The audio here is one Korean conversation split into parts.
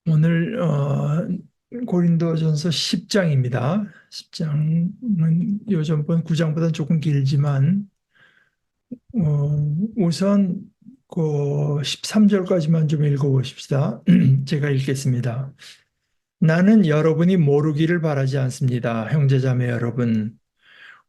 오늘 고린도전서 10장입니다. 10장은 요즘번 9장보다는 조금 길지만 우선 그 13절까지만 좀 읽어보십시다. 제가 읽겠습니다. 나는 여러분이 모르기를 바라지 않습니다. 형제자매 여러분.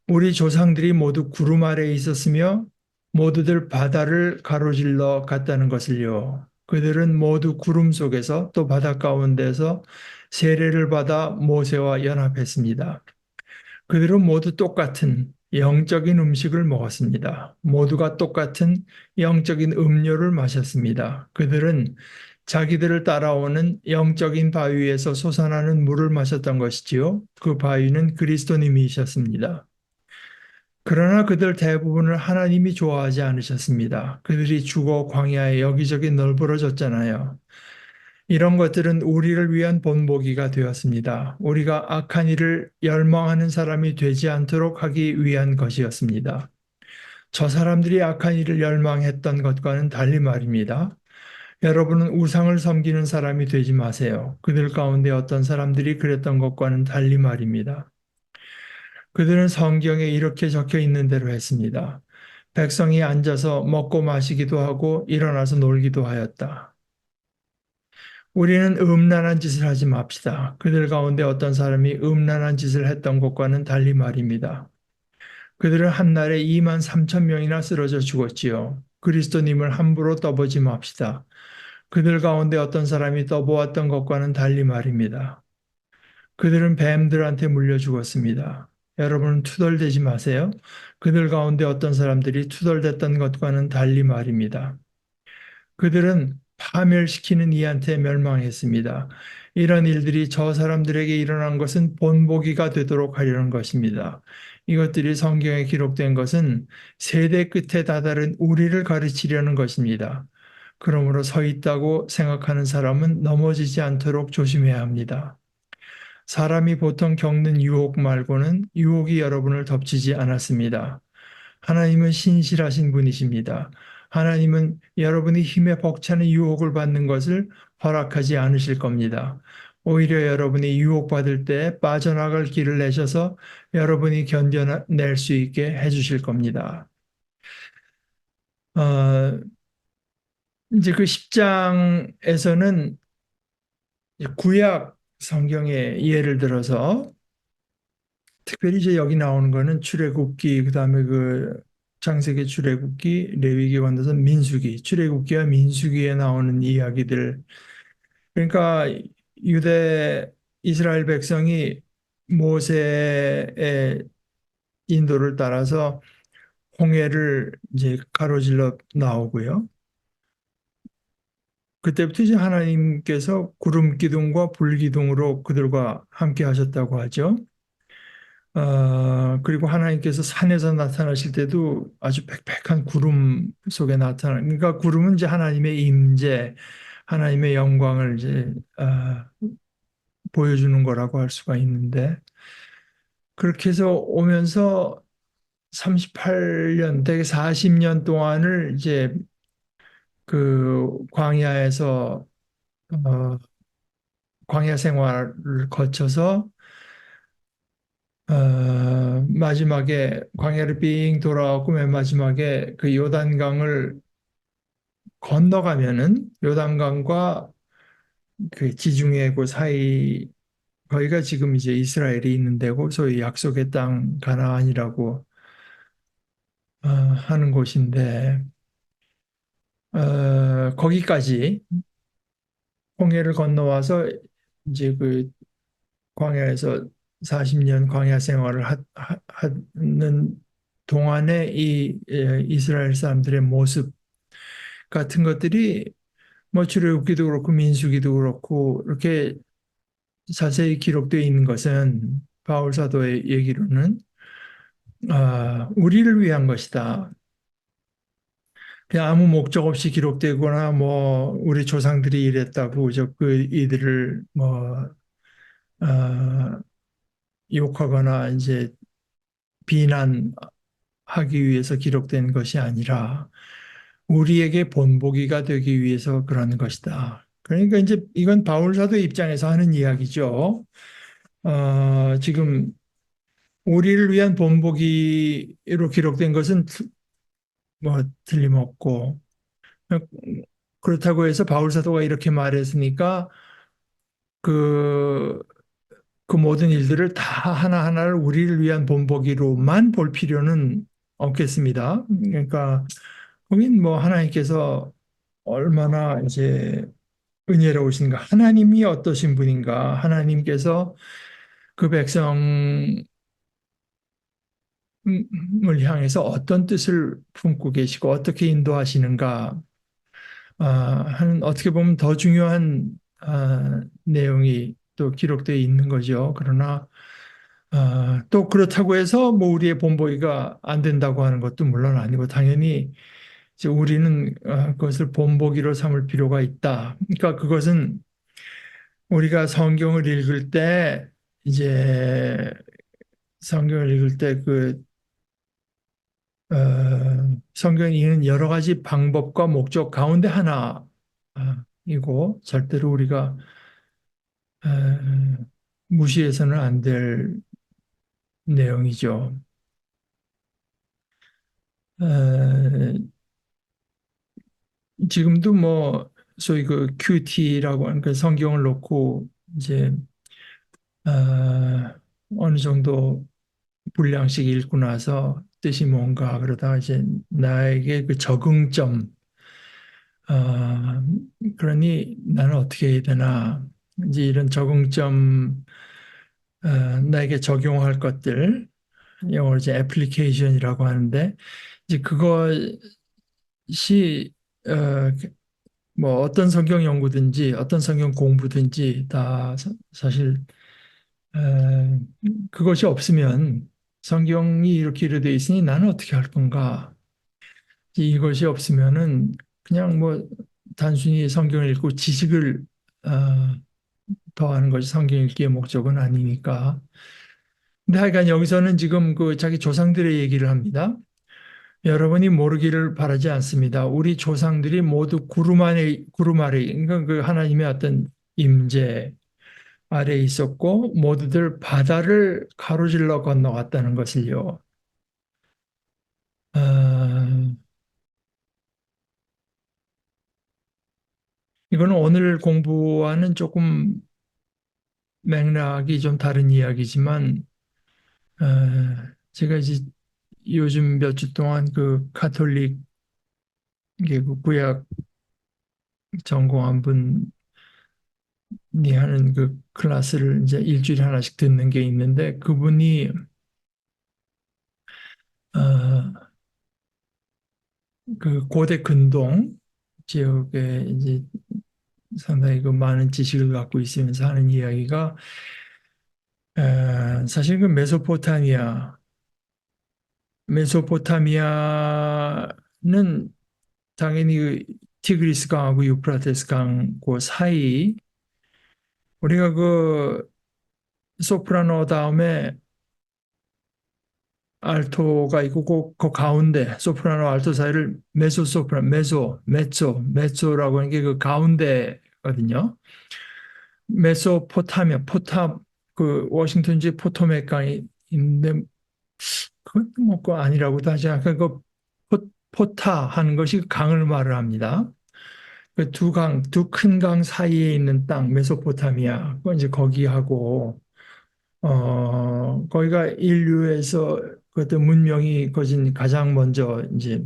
우리 조상들이 모두 구름 아래에 있었으며 모두들 바다를 가로질러 갔다는 것을요. 그들은 모두 구름 속에서 또 바다 가운데서 세례를 받아 모세와 연합했습니다. 그들은 모두 똑같은 영적인 음식을 먹었습니다. 모두가 똑같은 영적인 음료를 마셨습니다. 그들은 자기들을 따라오는 영적인 바위에서 솟아나는 물을 마셨던 것이지요. 그 바위는 그리스도님이셨습니다. 그러나 그들 대부분을 하나님이 좋아하지 않으셨습니다. 그들이 죽어 광야에 여기저기 널브러졌잖아요. 이런 것들은 우리를 위한 본보기가 되었습니다. 우리가 악한 일을 열망하는 사람이 되지 않도록 하기 위한 것이었습니다. 저 사람들이 악한 일을 열망했던 것과는 달리 말입니다. 여러분은 우상을 섬기는 사람이 되지 마세요. 그들 가운데 어떤 사람들이 그랬던 것과는 달리 말입니다. 그들은 성경에 이렇게 적혀 있는 대로 했습니다. 백성이 앉아서 먹고 마시기도 하고 일어나서 놀기도 하였다. 우리는 음란한 짓을 하지 맙시다. 그들 가운데 어떤 사람이 음란한 짓을 했던 것과는 달리 말입니다. 그들은 한날에 2만 3천 명이나 쓰러져 죽었지요. 그리스도님을 함부로 떠보지 맙시다. 그들 가운데 어떤 사람이 떠보았던 것과는 달리 말입니다. 그들은 뱀들한테 물려 죽었습니다. 여러분은 투덜대지 마세요. 그들 가운데 어떤 사람들이 투덜댔던 것과는 달리 말입니다. 그들은 파멸시키는 이한테 멸망했습니다. 이런 일들이 저 사람들에게 일어난 것은 본보기가 되도록 하려는 것입니다. 이것들이 성경에 기록된 것은 세대 끝에 다다른 우리를 가르치려는 것입니다. 그러므로 서 있다고 생각하는 사람은 넘어지지 않도록 조심해야 합니다. 사람이 보통 겪는 유혹 말고는 유혹이 여러분을 덮치지 않았습니다. 하나님은 신실하신 분이십니다. 하나님은 여러분이 힘에 벅차는 유혹을 받는 것을 허락하지 않으실 겁니다. 오히려 여러분이 유혹받을 때 빠져나갈 길을 내셔서 여러분이 견뎌낼 수 있게 해주실 겁니다. 어, 이제 그 10장에서는 구약 성경의 예를 들어서 특별히 이제 여기 나오는 거는 출애굽기, 그다음에 그 창세기, 출애굽기, 레위기 건너서 민수기, 출애굽기와 민수기에 나오는 이야기들. 그러니까 유대 이스라엘 백성이 모세의 인도를 따라서 홍해를 이제 가로질러 나오고요. 그때부터 이제 하나님께서 구름 기둥과 불 기둥으로 그들과 함께 하셨다고 하죠. 그리고 하나님께서 산에서 나타나실 때도 아주 빽빽한 구름 속에 그러니까 구름은 이제 하나님의 임재, 하나님의 영광을 이제 보여주는 거라고 할 수가 있는데, 그렇게 해서 오면서 38년, 되게 40년 동안을 이제 그 광야에서 광야 생활을 거쳐서 마지막에 광야를 빙 돌아가고 맨 마지막에 그 요단강을 건너가면은 요단강과 그 지중해 그 사이 거기가 지금 이제 이스라엘이 있는 데고 소위 약속의 땅 가나안이라고 하는 곳인데 거기까지 홍해를 건너와서 이제 그 광야에서 40년 광야 생활을 하는 동안에 이 이스라엘 사람들의 모습 같은 것들이 뭐 출애굽기도 그렇고 민수기도 그렇고 이렇게 자세히 기록되어 있는 것은 바울 사도의 얘기로는 우리를 위한 것이다. 그냥 아무 목적 없이 기록되거나 뭐 우리 조상들이 이랬다고 그 이들을 뭐 아, 욕하거나 이제 비난하기 위해서 기록된 것이 아니라 우리에게 본보기가 되기 위해서 그런 것이다. 그러니까 이제 이건 바울 사도 입장에서 하는 이야기죠. 지금 우리를 위한 본보기로 기록된 것은 뭐 틀림없고, 그렇다고 해서 바울 사도가 이렇게 말했으니까 그, 그 모든 일들을 다 하나하나를 우리를 위한 본보기로만 볼 필요는 없겠습니다. 그러니까 거긴 뭐 하나님께서 얼마나 이제 은혜로우신가, 하나님이 어떠신 분인가, 하나님께서 그 백성을 향해서 어떤 뜻을 품고 계시고 어떻게 인도하시는가 하는 어떻게 보면 더 중요한 내용이 또 기록되어 있는 거죠. 그러나 또 그렇다고 해서 뭐 우리의 본보기가 안 된다고 하는 것도 물론 아니고 당연히 이제 우리는 그것을 본보기로 삼을 필요가 있다. 그러니까 그것은 우리가 성경을 읽을 때 이제 성경을 읽을 때 성경이 있는 여러 가지 방법과 목적 가운데 하나이고 절대로 우리가 무시해서는 안 될 내용이죠. 어, 지금도 뭐 소위 그 QT라고 하는 그 성경을 놓고 이제 어느 정도 분량씩 읽고 나서 뜻이 뭔가 그러다가 이제 나에게 그 적응점 그러니 나는 어떻게 해야 되나 이제 이런 적응점 나에게 적용할 것들 영어로 이제 애플리케이션이라고 하는데 이제 그것이 어, 뭐 어떤 성경 연구든지 어떤 성경 공부든지 다 사실 에, 그것이 없으면 성경이 이렇게 되어 있으니 나는 어떻게 할 건가? 이것이 없으면은 그냥 뭐 단순히 성경을 읽고 지식을 어, 더하는 것이 성경 읽기의 목적은 아니니까. 근데 하여간 여기서는 지금 그 자기 조상들의 얘기를 합니다. 여러분이 모르기를 바라지 않습니다. 우리 조상들이 모두 구름 아래, 그러니까 그 하나님의 어떤 임재 아래에 있었고, 모두들 바다를 가로질러 건너갔다는 것을요. 아, 이거는 오늘 공부와는 조금 맥락이 좀 다른 이야기지만, 제가 이제 요즘 몇 주 동안 그 가톨릭 그 구약 전공한 분이 하는 그 클래스를 이제 일주일에 하나씩 듣는 게 있는데 그분이 어, 그 고대 근동 지역에 이제 상당히 그 많은 지식을 갖고 있으면서 하는 이야기가 사실 그 메소포타미아는 당연히 그 티그리스 강하고 유프라테스 강 그 사이 우리가 그 소프라노 다음에 알토가 있고 그 가운데 소프라노 알토 사이를 메소라고 하는 게 그 가운데거든요. 메소포타미아 포타 그 워싱턴주 포토맥 강이 있는데 그건 뭐그 아니라고도 하지 않고 그 포타 하는 것이 그 강을 말을 합니다. 그 두 큰 강 사이에 있는 땅 메소포타미아 그 이제 거기하고 거기가 인류에서 그 어떤 문명이 거진 가장 먼저 이제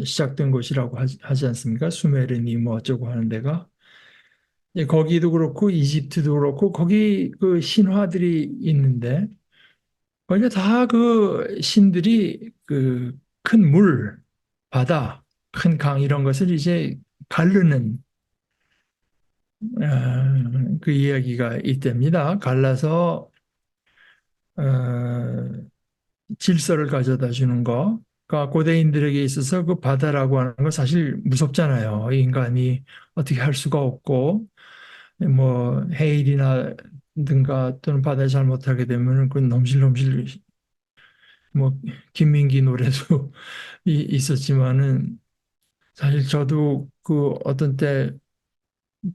시작된 곳이라고 하지 않습니까? 수메르니 뭐 어쩌고 하는 데가. 예, 거기도 그렇고 이집트도 그렇고 거기 그 신화들이 있는데 거기가 다 그 신들이 그 큰 물, 바다, 큰 강 이런 것을 이제 가르는 그 이야기가 있답니다. 갈라서 어, 질서를 가져다 주는 거. 그러니까 고대인들에게 있어서 그 바다라고 하는 건 사실 무섭잖아요. 인간이 어떻게 할 수가 없고, 뭐, 해일이나 든가 또는 바다에 잘못하게 되면은 그 넘실넘실, 뭐, 김민기 노래도 있었지만은 사실 저도 그 어떤 때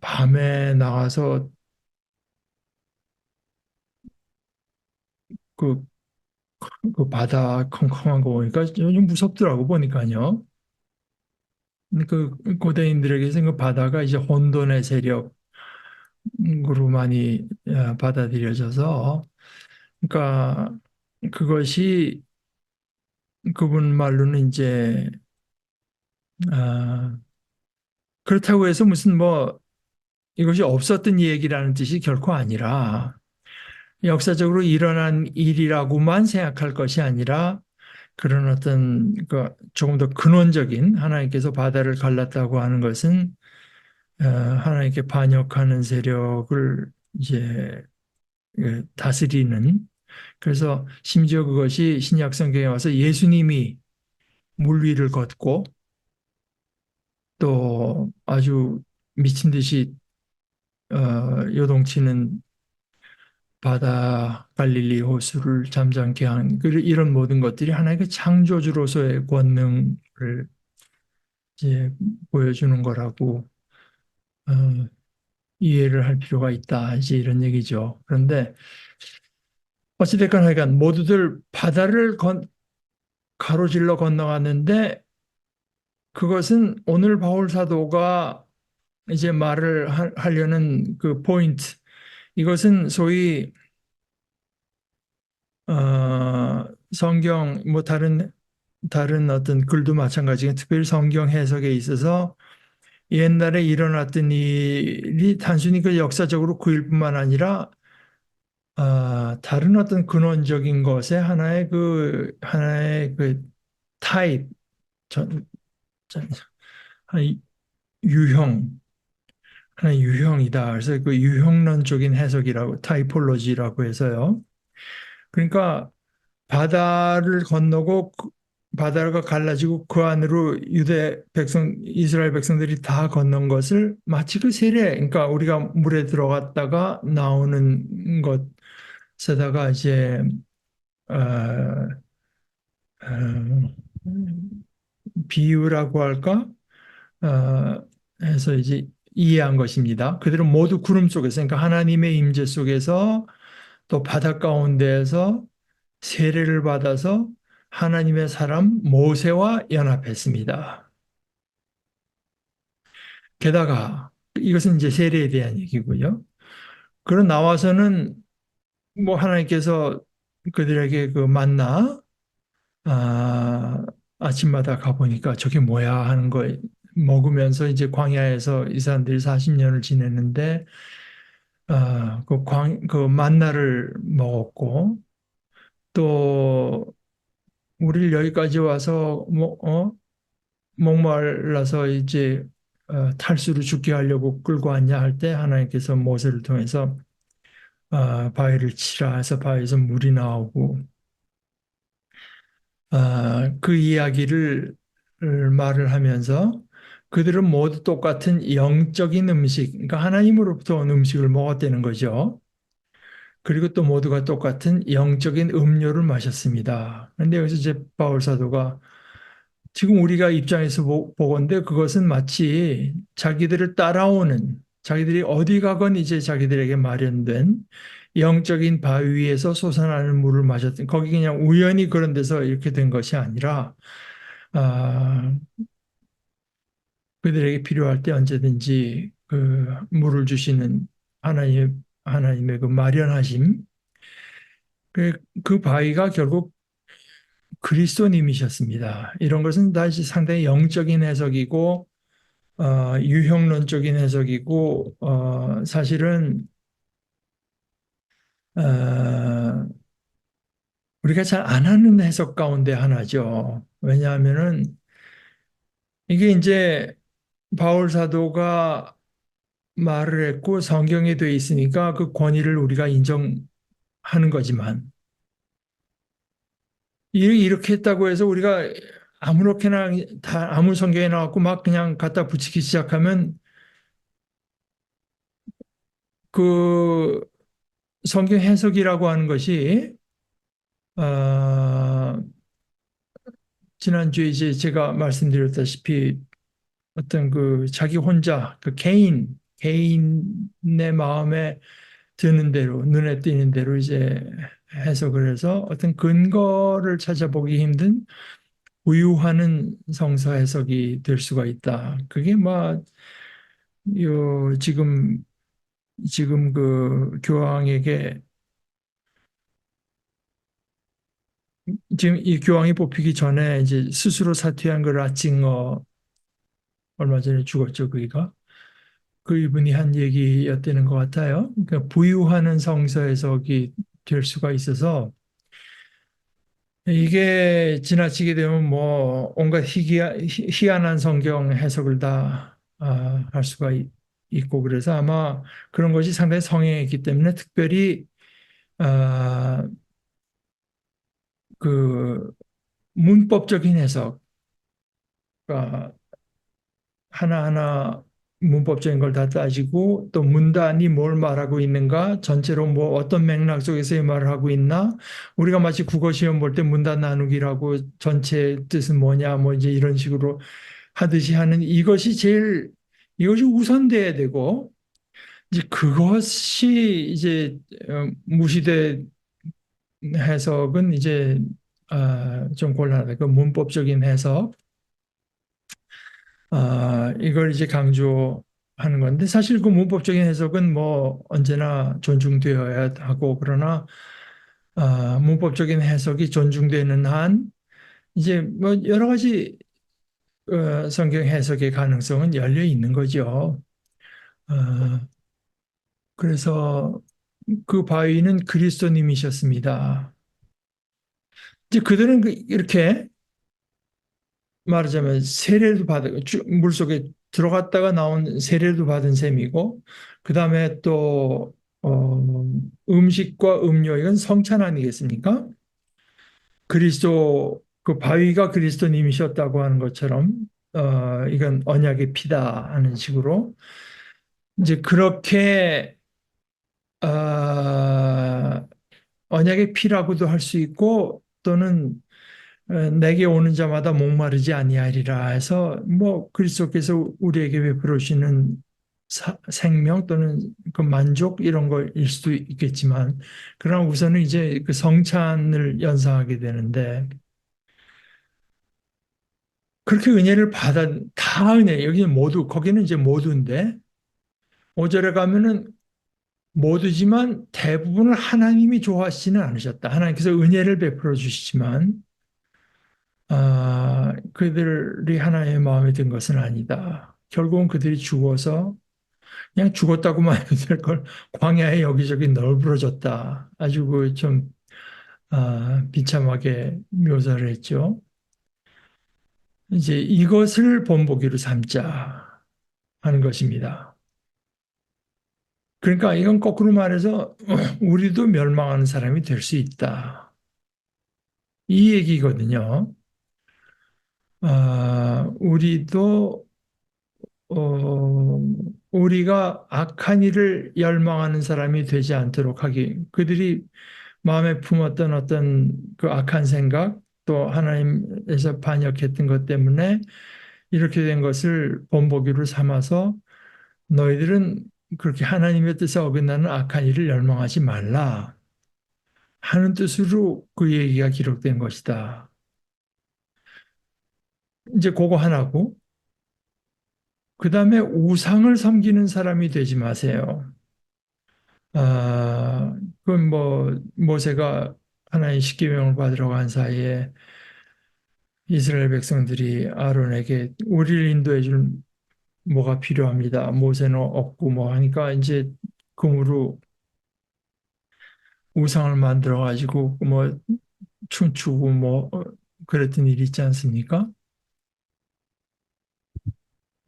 밤에 나가서 그, 그 바다 컴컴한 거 보니까 좀 무섭더라고 보니까요. 그 고대인들에게서 그 바다가 이제 혼돈의 세력으로 많이 받아들여져서 그러니까 그것이 그분 말로는 이제 아, 그렇다고 해서 무슨 뭐 이것이 없었던 얘기라는 뜻이 결코 아니라 역사적으로 일어난 일이라고만 생각할 것이 아니라 그런 어떤 그 조금 더 근원적인 하나님께서 바다를 갈랐다고 하는 것은 하나님께 반역하는 세력을 이제 다스리는 그래서 심지어 그것이 신약 성경에 와서 예수님이 물 위를 걷고 또 아주 미친 듯이 요동치는 바다 갈릴리 호수를 잠잠케 한 이런 모든 것들이 하나님의 창조주로서의 권능을 이제 보여주는 거라고 어, 이해를 할 필요가 있다. 이제 이런 얘기죠. 그런데 어찌됐건 하여간 모두들 바다를 가로질러 건너갔는데 그것은 오늘 바울 사도가 이제 말을 하려는 그 포인트 이것은 소위 성경 뭐 다른 어떤 글도 마찬가지고 특별히 성경 해석에 있어서 옛날에 일어났던 일이 단순히 그 역사적으로 그 일뿐만 아니라 다른 어떤 근원적인 것의 하나의 그 타입 전, 전- 하나의 유형 하나의 유형이다. 그래서 그 유형론적인 해석이라고 타이폴로지라고 해서요. 그러니까 바다를 건너고 바다가 갈라지고 그 안으로 이스라엘 백성들이 다 건넌 것을 마치 그 세례, 그러니까 우리가 물에 들어갔다가 나오는 것에다가 이제 어, 어, 비유라고 할까? 해서 이제 이해한 것입니다. 그들은 모두 구름 속에서, 그러니까 하나님의 임재 속에서 또 바다 가운데에서 세례를 받아서 하나님의 사람 모세와 연합했습니다. 게다가 이것은 이제 세례에 대한 얘기고요. 그런 나와서는 뭐 하나님께서 그들에게 그 만나 아침마다 가보니까 저게 뭐야 하는 거 먹으면서 이제 광야에서 이 사람들이 40년을 지냈는데 그 만나를 먹었고 또 우리를 여기까지 와서 목말라서 이제 탈수로 죽게 하려고 끌고 왔냐 할 때 하나님께서 모세를 통해서 바위를 치라 해서 바위에서 물이 나오고 그 이야기를 말을 하면서 그들은 모두 똑같은 영적인 음식, 그러니까 하나님으로부터 온 음식을 먹었다는 거죠. 그리고 또 모두가 똑같은 영적인 음료를 마셨습니다. 그런데 여기서 이제 바울 사도가 지금 우리가 입장에서 보건대 그것은 마치 자기들을 따라오는 자기들이 어디 가건 이제 자기들에게 마련된 영적인 바위 위에서 솟아나는 물을 마셨던 거기 그냥 우연히 그런 데서 이렇게 된 것이 아니라 아, 그들에게 필요할 때 언제든지 그 물을 주시는 하나님의 그 마련하심 그 바위가 결국 그리스도님이셨습니다. 이런 것은 다시 상당히 영적인 해석이고 유형론적인 해석이고 사실은 어, 우리가 잘 안 하는 해석 가운데 하나죠. 왜냐하면은 이게 이제 바울 사도가 말을 했고 성경에 돼 있으니까 그 권위를 우리가 인정하는 거지만 이렇게 했다고 해서 우리가 아무렇게나 다 아무 성경에 나왔고 막 그냥 갖다 붙이기 시작하면 그 성경 해석이라고 하는 것이 어, 지난주에 이제 제가 말씀드렸다시피 어떤 그 자기 혼자 그 개인의 마음에 드는 대로, 눈에 띄는 대로 이제 해석을 해서 어떤 근거를 찾아보기 힘든 부유하는 성서 해석이 될 수가 있다. 그게 뭐, 지금 그 교황에게, 지금 이 교황이 뽑히기 전에 이제 스스로 사퇴한 그 라칭어, 얼마 전에 죽었죠, 그이가. 그 이분이 한 얘기였다는 것 같아요. 그러니까 부유하는 성서 해석이 될 수가 있어서 이게 지나치게 되면 뭐 온갖 희한한 성경 해석을 다 할 수가 있고 그래서 아마 그런 것이 상당히 성행했기 때문에 특별히 아, 그 문법적인 해석, 아, 하나하나 문법적인 걸 다 따지고 또 문단이 뭘 말하고 있는가, 전체로 뭐 어떤 맥락 속에서 이 말을 하고 있나, 우리가 마치 국어 시험 볼 때 문단 나누기라고 전체 뜻은 뭐냐 뭐 이제 이런 식으로 하듯이 하는 이것이 우선돼야 되고 이제 그것이 이제 무시된 해석은 이제 좀 곤란하다. 그 문법적인 해석 이걸 이제 강조하는 건데 사실 그 문법적인 해석은 뭐 언제나 존중되어야 하고 그러나 문법적인 해석이 존중되는 한 이제 뭐 여러 가지 성경 해석의 가능성은 열려 있는 거죠. 어, 그래서 그 바위는 그리스도님이셨습니다. 이제 그들은 이렇게 말하자면 세례도 받은 물속에 들어갔다가 나온 세례도 받은 셈이고 그다음에 또 음식과 음료 이건 성찬 아니겠습니까? 그리스도 그 바위가 그리스도님이셨다고 하는 것처럼 이건 언약의 피다 하는 식으로 이제 그렇게 어, 언약의 피라고도 할 수 있고 또는 내게 오는 자마다 목마르지 아니하리라 해서 뭐 그리스도께서 우리에게 베풀어 주시는 생명 또는 그 만족 이런 거일 수도 있겠지만 그러나 우선은 이제 그 성찬을 연상하게 되는데 그렇게 은혜를 받아 다 은혜 여기는 모두 거기는 이제 모두인데 5절에 가면은 모두지만 대부분을 하나님이 좋아하시지는 않으셨다. 하나님께서 은혜를 베풀어 주시지만 그들이 하나님의 마음에 든 것은 아니다. 결국은 그들이 죽어서 그냥 죽었다고만 해도 될 걸 광야에 여기저기 널브러졌다. 아주 그 좀 비참하게 묘사를 했죠. 이제 이것을 본보기로 삼자 하는 것입니다. 그러니까 이건 거꾸로 말해서 우리도 멸망하는 사람이 될 수 있다. 이 얘기거든요. 우리도 우리가 악한 일을 열망하는 사람이 되지 않도록 하기. 그들이 마음에 품었던 어떤 그 악한 생각, 또 하나님에서 반역했던 것 때문에 이렇게 된 것을 본보기로 삼아서 너희들은 그렇게 하나님의 뜻에 어긋나는 악한 일을 열망하지 말라 하는 뜻으로 그 얘기가 기록된 것이다. 이제 그거 하나고, 그 다음에 우상을 섬기는 사람이 되지 마세요. 그건 뭐, 모세가 하나님 십계명을 받으러 간 사이에 이스라엘 백성들이 아론에게 우리를 인도해 줄 뭐가 필요합니다. 모세는 없고 뭐 하니까 이제 금으로 우상을 만들어 가지고 뭐 춤추고 뭐 그랬던 일이 있지 않습니까?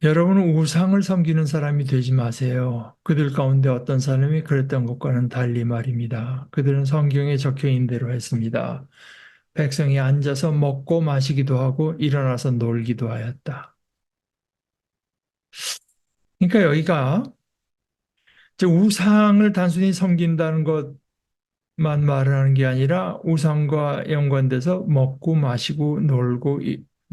여러분은 우상을 섬기는 사람이 되지 마세요. 그들 가운데 어떤 사람이 그랬던 것과는 달리 말입니다. 그들은 성경에 적혀 있는 대로 했습니다. 백성이 앉아서 먹고 마시기도 하고 일어나서 놀기도 하였다. 그러니까 여기가 이제 우상을 단순히 섬긴다는 것만 말을 하는 게 아니라 우상과 연관돼서 먹고 마시고 놀고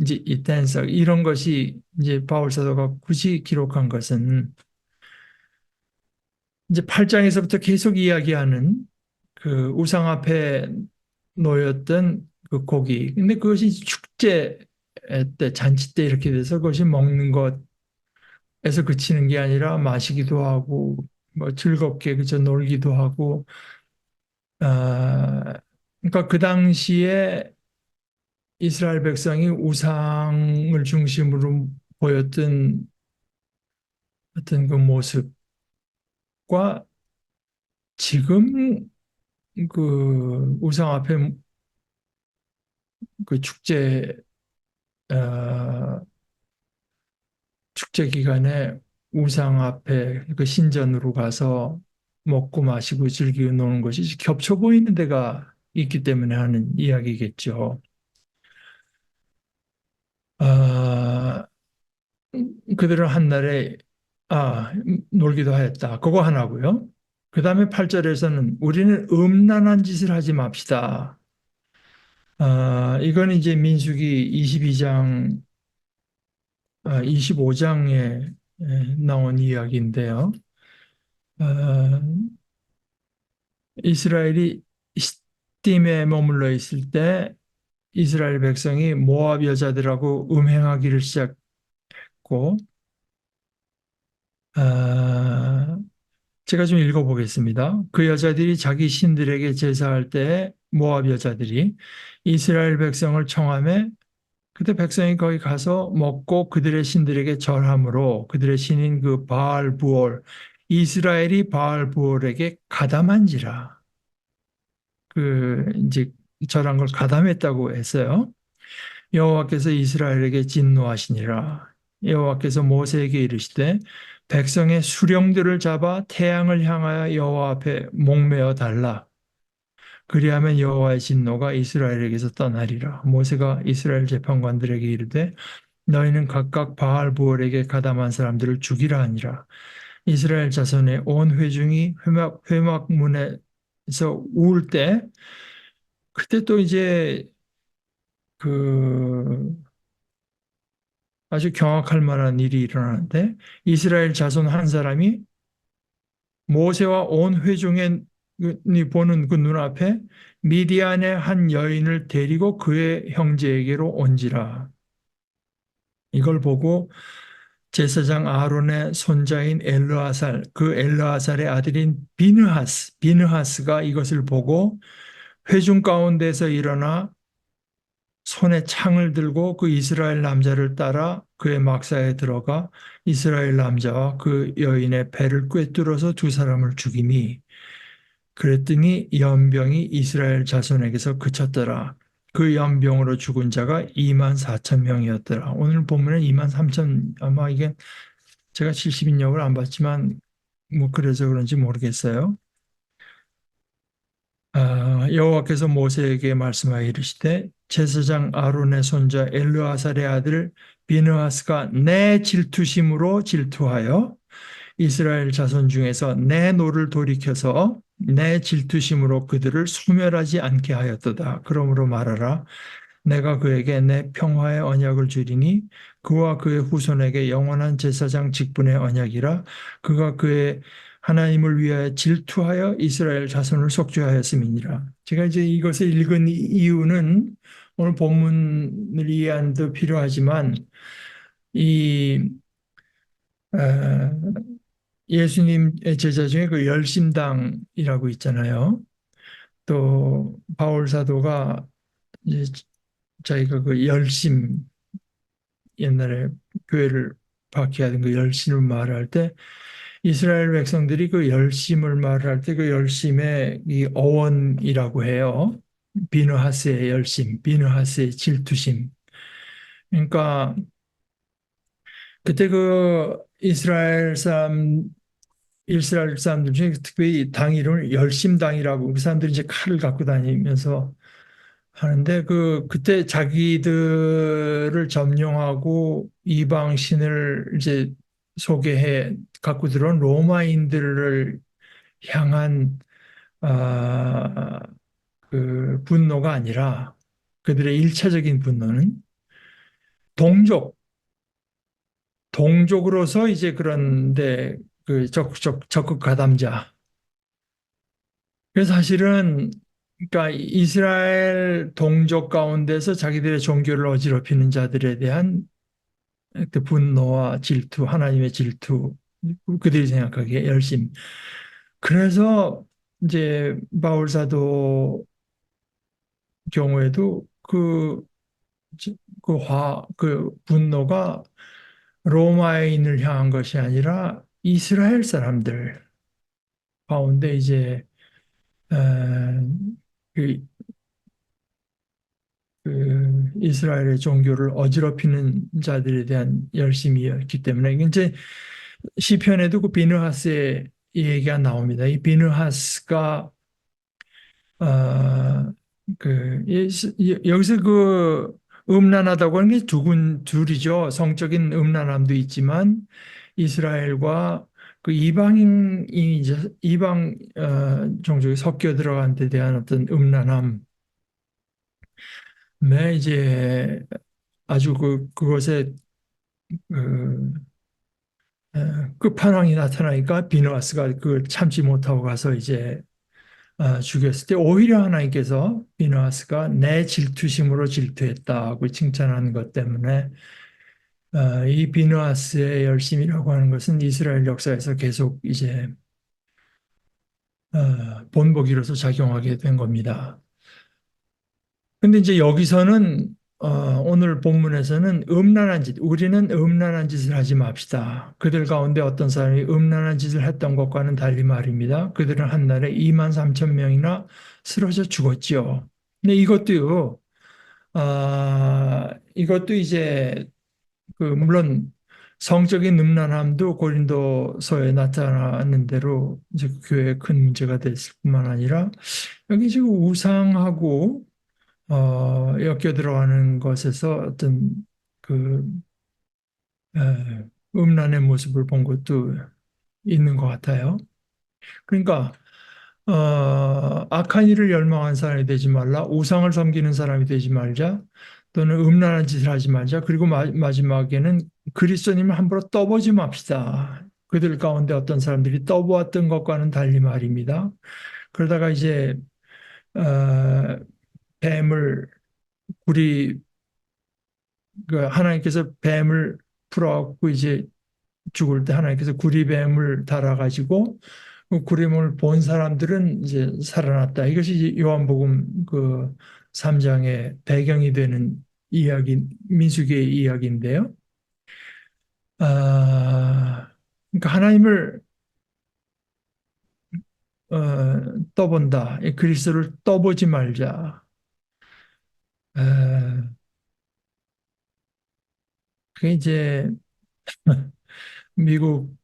이제 이딴 이런 것이 이제 바울 사도가 굳이 기록한 것은 이제 8장에서부터 계속 이야기하는 그 우상 앞에 놓였던 그 고기. 근데 그것이 축제 때, 잔치 때 이렇게 돼서 그것이 먹는 것에서 그치는 게 아니라 마시기도 하고, 뭐 즐겁게 그저 놀기도 하고, 그러니까 그 당시에 이스라엘 백성이 우상을 중심으로 보였던 어떤 그 모습과 지금 그 우상 앞에 그 어, 축제 기간에 우상 앞에 그 신전으로 가서 먹고 마시고 즐기고 노는 것이 겹쳐 보이는 데가 있기 때문에 하는 이야기겠죠. 아, 그들은 한날에 놀기도 하였다. 그거 하나고요. 그 다음에 8절에서는 우리는 음란한 짓을 하지 맙시다. 이건 이제 민수기 22장, 25장에 나온 이야기인데요. 아, 이스라엘이 시딤에 머물러 있을 때 이스라엘 백성이 모압 여자들하고 음행하기를 시작했고, 아, 제가 좀 읽어보겠습니다. 그 여자들이 자기 신들에게 제사할 때 모압 여자들이 이스라엘 백성을 청함해 그때 백성이 거기 가서 먹고 그들의 신들에게 절함으로 그들의 신인 그 바알 부올 이스라엘이 바알 부올에게 가담한지라 그 이제 절한 걸 가담했다고 했어요. 여호와께서 이스라엘에게 진노하시니라. 여호와께서 모세에게 이르시되 백성의 수령들을 잡아 태양을 향하여 여호와 앞에 목매어 달라. 그리하면 여호와의 진노가 이스라엘에게서 떠나리라. 모세가 이스라엘 재판관들에게 이르되 너희는 각각 바알 부올에게 가담한 사람들을 죽이라 하니라. 이스라엘 자손의 온 회중이 회막문에서 울 때 그때 또 이제 그 아주 경악할 만한 일이 일어나는데 이스라엘 자손 한 사람이 모세와 온 회중이 보는 그 눈앞에 미디안의 한 여인을 데리고 그의 형제에게로 온지라. 이걸 보고 제사장 아론의 손자인 엘르아살, 그 엘르아살의 아들인 비느하스가 이것을 보고 회중 가운데서 일어나 손에 창을 들고 그 이스라엘 남자를 따라 그의 막사에 들어가 이스라엘 남자와 그 여인의 배를 꿰뚫어서 두 사람을 죽이니 그랬더니 연병이 이스라엘 자손에게서 그쳤더라. 그 연병으로 죽은 자가 2만 4천 명이었더라. 오늘 보면은 2만 3천 아마 이게 제가 70인역을 안 봤지만 뭐 그래서 그런지 모르겠어요. 여호와께서 모세에게 말씀하여 이르시되 제사장 아론의 손자 엘르아살의 아들 비느하스가 내 질투심으로 질투하여 이스라엘 자손 중에서 내 노를 돌이켜서 내 질투심으로 그들을 소멸하지 않게 하였도다. 그러므로 말하라. 내가 그에게 내 평화의 언약을 주리니 그와 그의 후손에게 영원한 제사장 직분의 언약이라. 그가 그의 하나님을 위하여 질투하여 이스라엘 자손을 속죄하였음이니라. 제가 이제 이것을 읽은 이유는 오늘 본문을 이해하는 데 필요하지만 이 어, 예수님의 제자 중에 그 열심당이라고 있잖아요. 또 바울 사도가 이제 자기가 그 열심 옛날에 교회를 박해하던 그 열심을 말할 때 이스라엘 백성들이 그 열심을 말할 때 그 열심의 이 어원이라고 해요. 비느하스의 열심, 비느하스의 질투심. 그러니까 그때 그 이스라엘 사람들 중에 특별히 당 이름을 열심당이라고 그 사람들이 이제 칼을 갖고 다니면서 하는데 그때 자기들을 점령하고 이방 신을 이제 소개해 갖고 들어온 로마인들을 향한 아, 그 분노가 아니라 그들의 일차적인 분노는 동족 동족으로서 이제 그런데 그 적극 가담자. 그래서 사실은 그러니까 이스라엘 동족 가운데서 자기들의 종교를 어지럽히는 자들에 대한 그 분노와 질투, 하나님의 질투, 그들이 생각하기에 열심. 그래서 이제 바울 사도 경우에도 그 분노가 로마인을 향한 것이 아니라 이스라엘 사람들 가운데 이제 에, 그, 이스라엘의 종교를 어지럽히는 자들에 대한 열심이었기 때문에 이제 시편에도 그 비느하스의 얘기가 나옵니다. 이 비느하스가 어, 여기서 그 음란하다고 하는 게 둘이죠. 성적인 음란함도 있지만 이스라엘과 그 이방 종족이 섞여 들어간 데 대한 어떤 음란함에 이제 아주 그것에 그 끝판왕이 나타나니까 비느하스가 그걸 참지 못하고 가서 이제 죽였을 때 오히려 하나님께서 비느하스가 내 질투심으로 질투했다고 칭찬하는 것 때문에 이 비느하스의 열심이라고 하는 것은 이스라엘 역사에서 계속 이제 본보기로서 작용하게 된 겁니다. 근데 이제 여기서는 오늘 본문에서는 음란한 짓, 우리는 음란한 짓을 하지 맙시다. 그들 가운데 어떤 사람이 음란한 짓을 했던 것과는 달리 말입니다. 그들은 한 날에 2만 3천 명이나 쓰러져 죽었지요. 근데 이것도 이제 물론 성적인 음란함도 고린도서에 나타나는 대로 이제 교회에 큰 문제가 됐을 뿐만 아니라 여기 지금 우상하고 엮여 들어가는 것에서 어떤 그 음란의 모습을 본 것도 있는 것 같아요. 그러니까 악한 일을 열망한 사람이 되지 말라, 우상을 섬기는 사람이 되지 말자, 또는 음란한 짓을 하지 말자. 그리고 마지막에는 그리스도님을 함부로 떠보지 맙시다. 그들 가운데 어떤 사람들이 떠보았던 것과는 달리 말입니다. 그러다가 이제 어, 뱀을 우리 하나님께서 뱀을 풀어갖고 이제 죽을 때 하나님께서 구리뱀을 달아가지고 그 구리뱀을 본 사람들은 이제 살아났다. 이것이 요한복음 그 3장의 배경이 되는 이야기, 민수기의 이야기인데요. 그러니까 하나님을 떠본다. 그리스도를 떠보지 말자. 어, 그게 이제 미국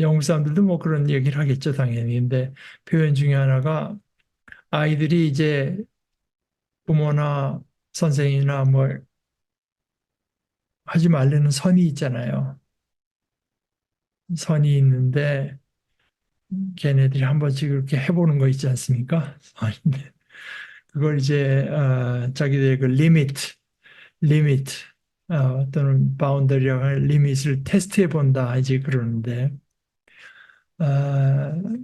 영국 사람들도 뭐 그런 얘기를 하겠죠, 당연히. 근데 표현 중에 하나가 아이들이 이제 부모나 선생이나 뭐 하지 말라는 선이 있잖아요. 선이 있는데 걔네들이 한 번씩 그렇게 해보는 거 있지 않습니까? 선인데 그걸 이제 자기들의 그 리미트 또는 바운더리라고 할 리밋을 테스트해 본다 이제 그러는데 어,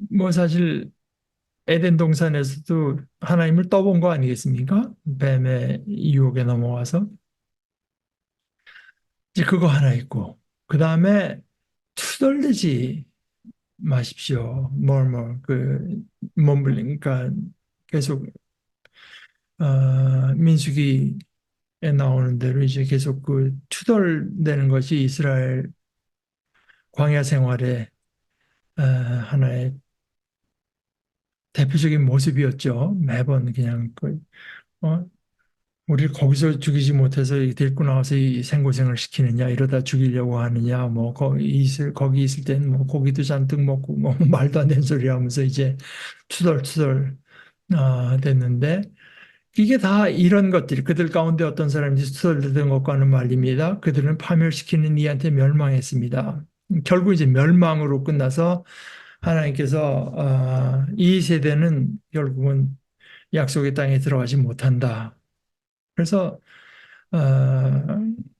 뭐 사실 에덴 동산에서도 하나님을 떠본 거 아니겠습니까? 뱀의 유혹에 넘어와서 이제 그거 하나 있고 그 다음에 투덜대지 마십시오. 머물링, 그러니까 계속, 민수기에 나오는 대로 이제 계속 그 투덜대는 것이 이스라엘 광야 생활의 하나의 대표적인 모습이었죠. 매번 그냥 어, 우리를 거기서 죽이지 못해서 데리고 나와서 이 생고생을 시키느냐, 이러다 죽이려고 하느냐, 뭐 거기 있을 때는 뭐 고기도 잔뜩 먹고 뭐 말도 안 되는 소리 하면서 이제 투덜투덜 됐는데 이게 다 이런 것들이 그들 가운데 어떤 사람이 투덜대던 것과는 말입니다. 그들은 파멸시키는 이한테 멸망했습니다. 결국 이제 멸망으로 끝나서 하나님께서 이 세대는 결국은 약속의 땅에 들어가지 못한다. 그래서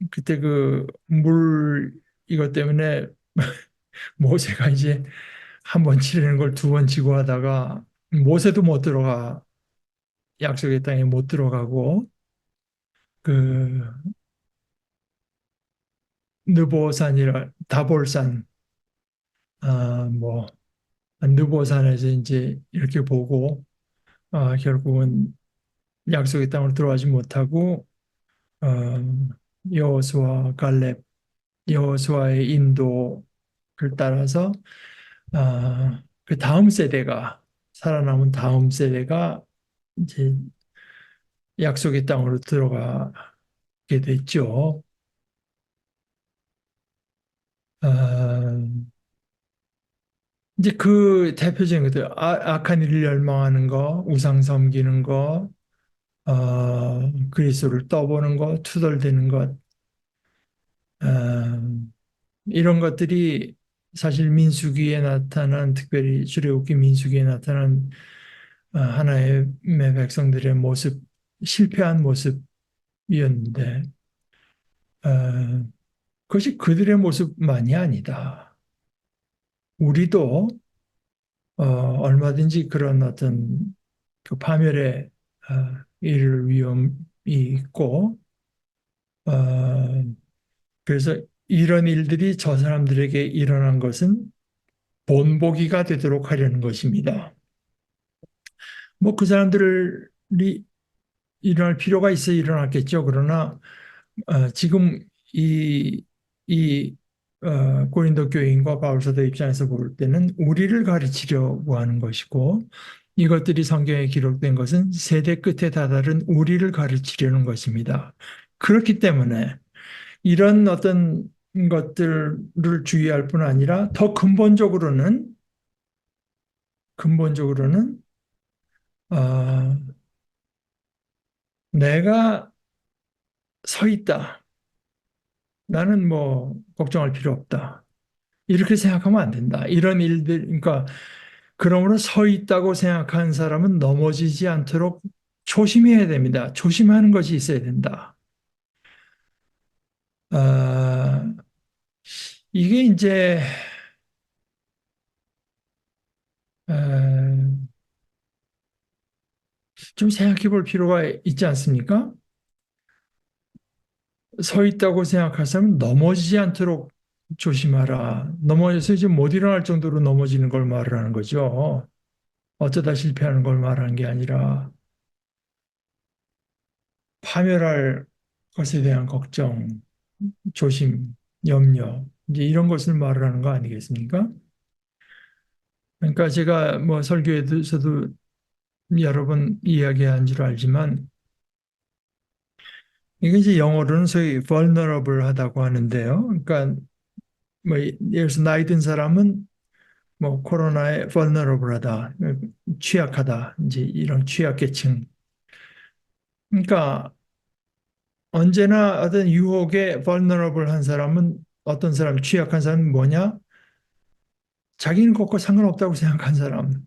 그때 그 이것 때문에 모세가 이제 한 번 치르는 걸 두 번 치고 하다가 모세도 못 들어가 약속의 땅에 못 들어가고 그 느보산이라 다볼산 뭐 느보산에서 이제 이렇게 보고 결국은 약속의 땅으로 들어가지 못하고 어, 여호수아 갈렙 여호수아의 인도를 따라서 그 다음 세대가 살아남은 다음 세대가 이제 약속의 땅으로 들어가게 됐죠. 어, 이제 그 대표적인 것들, 악한 일을 열망하는 거, 우상 섬기는 거, 그리스도를 떠보는 거, 투덜대는 것, 어, 이런 것들이 사실 민수기에 나타난, 특별히 출애굽기 민수기에 나타난 하나의 백성들의 모습, 실패한 모습이었는데, 어, 그것이 그들의 모습만이 아니다. 우리도 얼마든지 그런 어떤 그 파멸에 이를 위험이 있고, 어, 그래서 이런 일들이 저 사람들에게 일어난 것은 본보기가 되도록 하려는 것입니다. 뭐 그 사람들이 일어날 필요가 있어 일어났겠죠. 그러나 지금 이, 이 고린도 교인과 바울사도 입장에서 볼 때는 우리를 가르치려고 하는 것이고 이것들이 성경에 기록된 것은 세대 끝에 다다른 우리를 가르치려는 것입니다. 그렇기 때문에 이런 어떤 것들을 주의할 뿐 아니라 더 근본적으로는 어, 내가 서 있다. 나는 뭐 걱정할 필요 없다. 이렇게 생각하면 안 된다. 이런 일들, 그러니까 그러므로 서 있다고 생각하는 사람은 넘어지지 않도록 조심해야 됩니다. 조심하는 것이 있어야 된다. 아, 이게 이제 어, 좀 생각해 볼 필요가 있지 않습니까? 서 있다고 생각할 사람은 넘어지지 않도록 조심하라. 넘어져서 이제 못 일어날 정도로 넘어지는 걸 말을 하는 거죠. 어쩌다 실패하는 걸 말하는 게 아니라 파멸할 것에 대한 걱정, 조심, 염려, 이제 이런 것을 말을 하는 거 아니겠습니까? 그러니까 제가 뭐 설교에서도 여러 번 이야기한 줄 알지만 이게 이제 영어로는 소위 vulnerable하다고 하는데요. 그러니까 뭐 예를 들어서 나이 든 사람은 뭐 코로나에 vulnerable하다, 취약하다, 이제 이런 취약계층. 그러니까 언제나 어떤 유혹에 vulnerable한 사람은 어떤 사람, 취약한 사람은 뭐냐? 자기는 그것과 상관없다고 생각한 사람.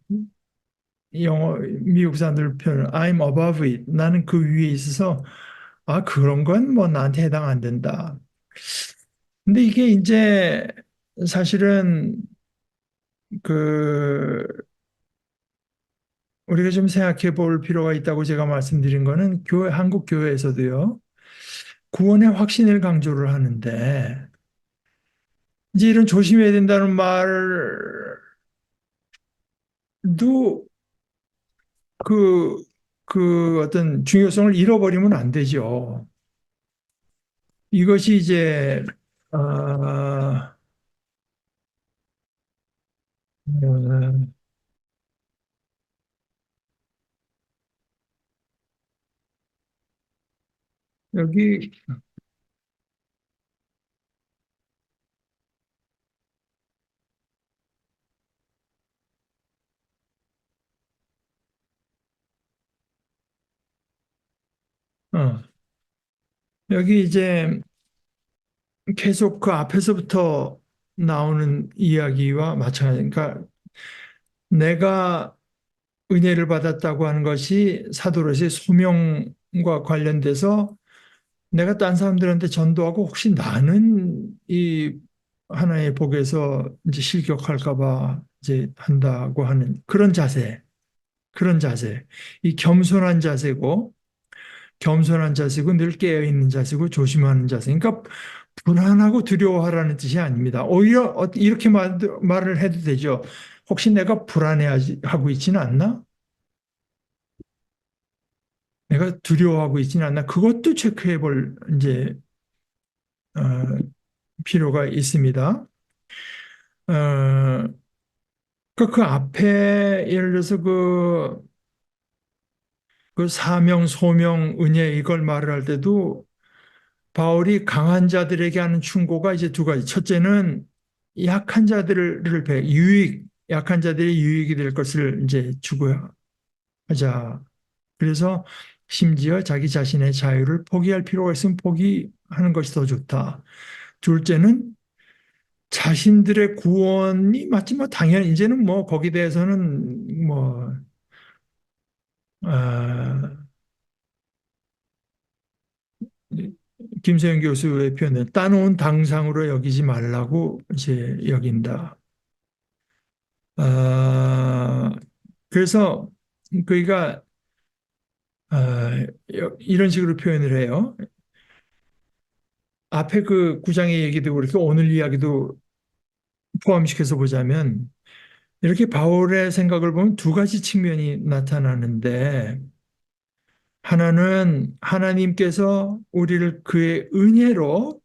영어 미국 사람들 표현 I'm above it. 나는 그 위에 있어서 그런 건 뭐 나한테 해당 안 된다. 근데 이게 이제 사실은 그 우리가 좀 생각해 볼 필요가 있다고 제가 말씀드린 거는 한국 교회에서도요. 구원의 확신을 강조를 하는데 이제 이런 조심해야 된다는 말도 그, 그 어떤 중요성을 잃어버리면 안 되죠. 이것이 이제 어, 어, 여기 어, 여기 이제 계속 그 앞에서부터 나오는 이야기와 마찬가지. 그러니까 내가 은혜를 받았다고 하는 것이 사도로서의 소명과 관련돼서 내가 딴 사람들한테 전도하고 혹시 나는 이 하나의 복에서 이제 실격할까 봐 이제 한다고 하는 그런 자세. 이 겸손한 자세고 늘 깨어있는 자세고 조심하는 자세. 그러니까 불안하고 두려워하라는 뜻이 아닙니다. 오히려 이렇게 말을 해도 되죠. 혹시 내가 불안해하고 있지는 않나? 내가 두려워하고 있지는 않나? 그것도 체크해 볼 이제 어, 필요가 있습니다. 어, 그 앞에 예를 들어서 그 사명, 소명, 은혜 이걸 말을 할 때도 바울이 강한 자들에게 하는 충고가 이제 두 가지. 첫째는 약한 자들을 약한 자들의 유익이 될 것을 이제 추구하자. 그래서 심지어 자기 자신의 자유를 포기할 필요가 있으면 포기하는 것이 더 좋다. 둘째는 자신들의 구원이 맞지 뭐 당연히 이제는 뭐 거기에 대해서는 뭐 아, 김세영 교수의 표현은 따놓은 당상으로 여기지 말라고 이제 여긴다. 아, 그래서 그이가 이런 식으로 표현을 해요. 앞에 그 구장의 얘기도 그렇고 오늘 이야기도 포함시켜서 보자면 이렇게 바울의 생각을 보면 두 가지 측면이 나타나는데 하나는 하나님께서 우리를 그의 은혜로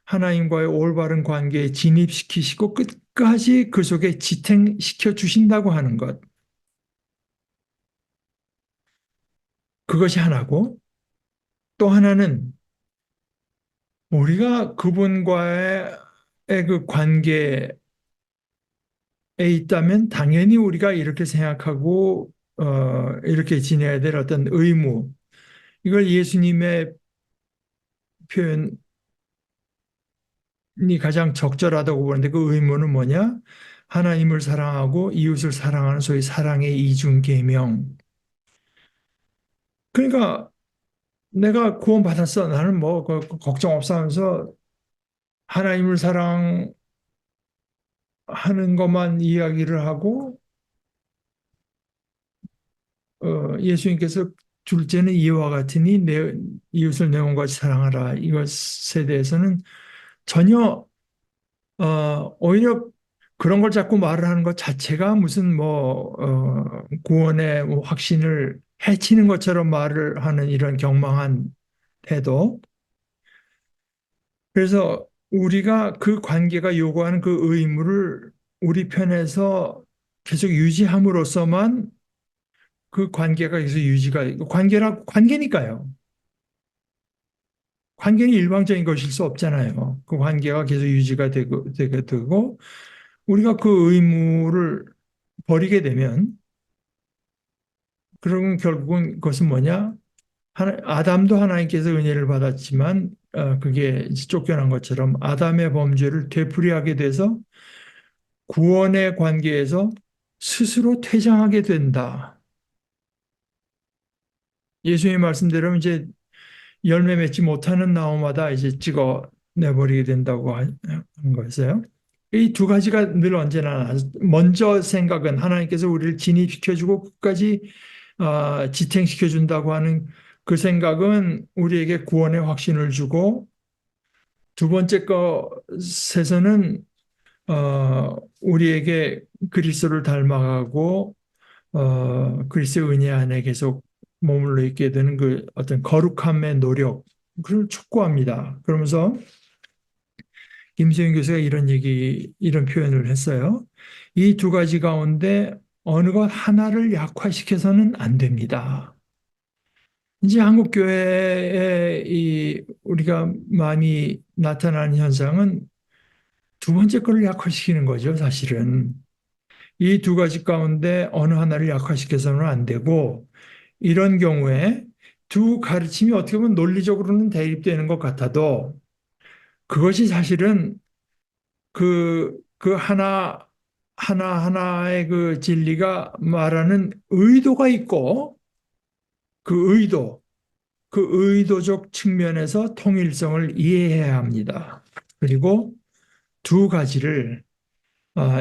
하나님과의 올바른 관계에 진입시키시고 끝까지 그 속에 지탱시켜 주신다고 하는 것. 그것이 하나고 또 하나는 우리가 그분과의 그 관계에 있다면 당연히 우리가 이렇게 생각하고 이렇게 지내야 될 어떤 의무. 이걸 예수님의 표현이 가장 적절하다고 보는데 그 의무는 뭐냐? 하나님을 사랑하고 이웃을 사랑하는 소위 사랑의 이중 계명. 그러니까 내가 구원받았어. 나는 뭐 걱정 없어 하면서 하나님을 사랑하는 것만 이야기를 하고 예수님께서 둘째는 이와 같으니 내 이웃을 내 몸과 같이 사랑하라. 이것에 대해서는 전혀 오히려 그런 걸 자꾸 말을 하는 것 자체가 무슨 뭐 구원의 뭐 확신을 해치는 것처럼 말을 하는 이런 경망한 태도. 그래서 우리가 그 관계가 요구하는 그 의무를 우리 편에서 계속 유지함으로써만 그 관계가 계속 관계니까요. 관계는 일방적인 것일 수 없잖아요. 그 관계가 계속 유지가 되고 우리가 그 의무를 버리게 되면 그러면 결국은 그것은 뭐냐? 아담도 하나님께서 은혜를 받았지만 그게 쫓겨난 것처럼 아담의 범죄를 되풀이하게 돼서 구원의 관계에서 스스로 퇴장하게 된다. 예수의 말씀대로 이제 열매 맺지 못하는 나무마다 이제 찍어 내버리게 된다고 하는 거였어요. 이 두 가지가 늘 언제나 먼저 생각은 하나님께서 우리를 진입시켜주고 끝까지 지탱시켜준다고 하는 그 생각은 우리에게 구원의 확신을 주고 두 번째 것에서는 우리에게 그리스도를 닮아가고 그리스도의 은혜 안에 계속 머물러 있게 되는 그 어떤 거룩함의 노력, 그걸 촉구합니다. 그러면서 김세윤 교수가 이런 표현을 했어요. 이 두 가지 가운데 어느 것 하나를 약화시켜서는 안 됩니다. 이제 한국 교회에 우리가 많이 나타나는 현상은 두 번째 거를 약화시키는 거죠, 사실은. 이 두 가지 가운데 어느 하나를 약화시켜서는 안 되고, 이런 경우에 두 가르침이 어떻게 보면 논리적으로는 대립되는 것 같아도 그것이 사실은 그 하나하나의 그 진리가 말하는 의도가 있고 그 그 의도적 측면에서 통일성을 이해해야 합니다. 그리고 두 가지를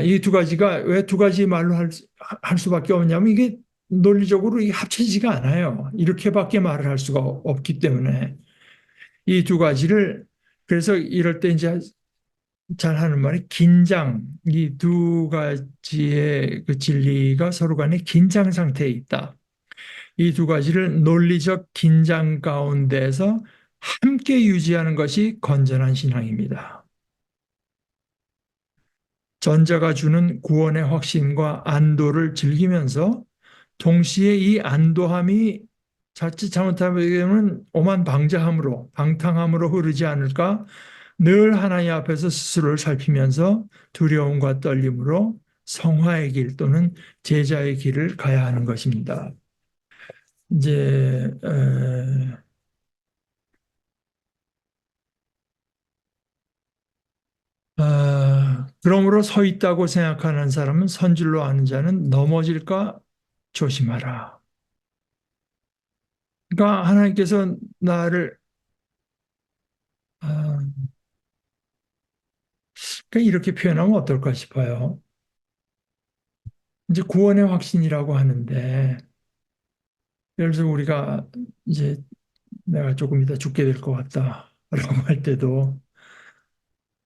이 두 가지가 왜 두 가지 말로 할 수밖에 없냐면 이게 논리적으로 이게 합쳐지지가 않아요. 이렇게밖에 말을 할 수가 없기 때문에 이 두 가지를 그래서 이럴 때 이제 잘 하는 말이 긴장, 이 두 가지의 그 진리가 서로 간에 긴장 상태에 있다. 이 두 가지를 논리적 긴장 가운데서 함께 유지하는 것이 건전한 신앙입니다. 전자가 주는 구원의 확신과 안도를 즐기면서 동시에 이 안도함이 자칫 잘못하면 오만 방자함으로 방탕함으로 흐르지 않을까 늘 하나님 앞에서 스스로를 살피면서 두려움과 떨림으로 성화의 길 또는 제자의 길을 가야 하는 것입니다. 이제 그러므로 서 있다고 생각하는 사람은 선줄로 아는 자는 넘어질까 조심하라. 그러니까 하나님께서 나를 아, 그러니까 이렇게 표현하면 어떨까 싶어요. 이제 구원의 확신이라고 하는데 예를 들어 우리가 이제 내가 조금 이따 죽게 될 것 같다라고 할 때도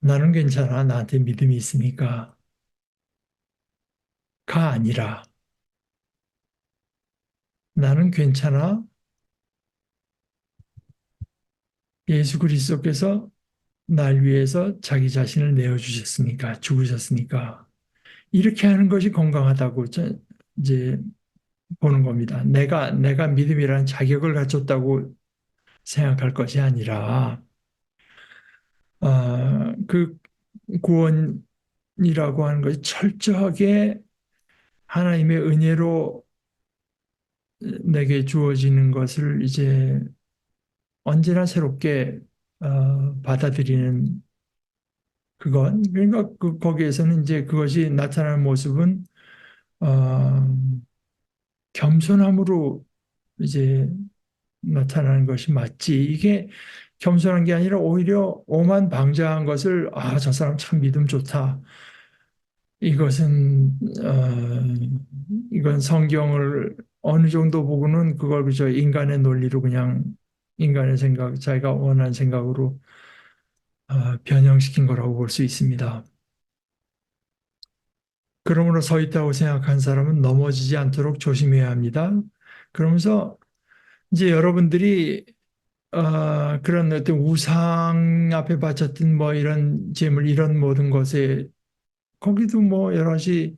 나는 괜찮아. 나한테 믿음이 있으니까. 가 아니라 나는 괜찮아. 예수 그리스도께서 날 위해서 자기 자신을 내어주셨으니까, 죽으셨으니까. 이렇게 하는 것이 건강하다고 이제 보는 겁니다. 내가 믿음이라는 자격을 갖췄다고 생각할 것이 아니라, 그 구원이라고 하는 것이 철저하게 하나님의 은혜로 내게 주어지는 것을 이제 언제나 새롭게 받아들이는 그것. 그러니까 거기에서는 이제 그것이 나타나는 모습은 어, 겸손함으로 이제 나타나는 것이 맞지. 이게 겸손한 게 아니라 오히려 오만방자한 것을 저 사람 참 믿음 좋다. 이것은 이건 성경을 어느 정도 보고는 그걸 그저 인간의 논리로 그냥 인간의 생각, 자기가 원하는 생각으로 변형시킨 거라고 볼 수 있습니다. 그러므로 서 있다고 생각한 사람은 넘어지지 않도록 조심해야 합니다. 그러면서 이제 여러분들이 그런 어떤 우상 앞에 바쳤던 뭐 이런 재물 이런 모든 것에 거기도 뭐 여러 가지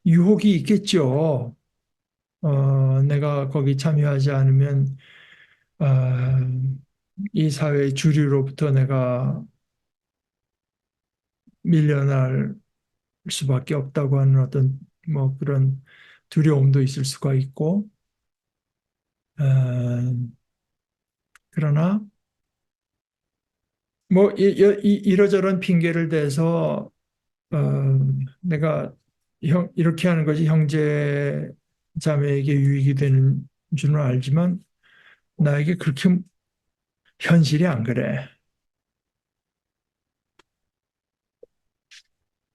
유혹이 있겠죠. 내가 거기 참여하지 않으면 어, 이 사회 주류로부터 내가 밀려날 수밖에 없다고 하는 어떤 뭐 그런 두려움도 있을 수가 있고 어, 그러나 뭐 이러저런 핑계를 대서 내가 이렇게 하는 것이 형제 자매에게 유익이 되는 줄은 알지만 나에게 그렇게 현실이 안 그래.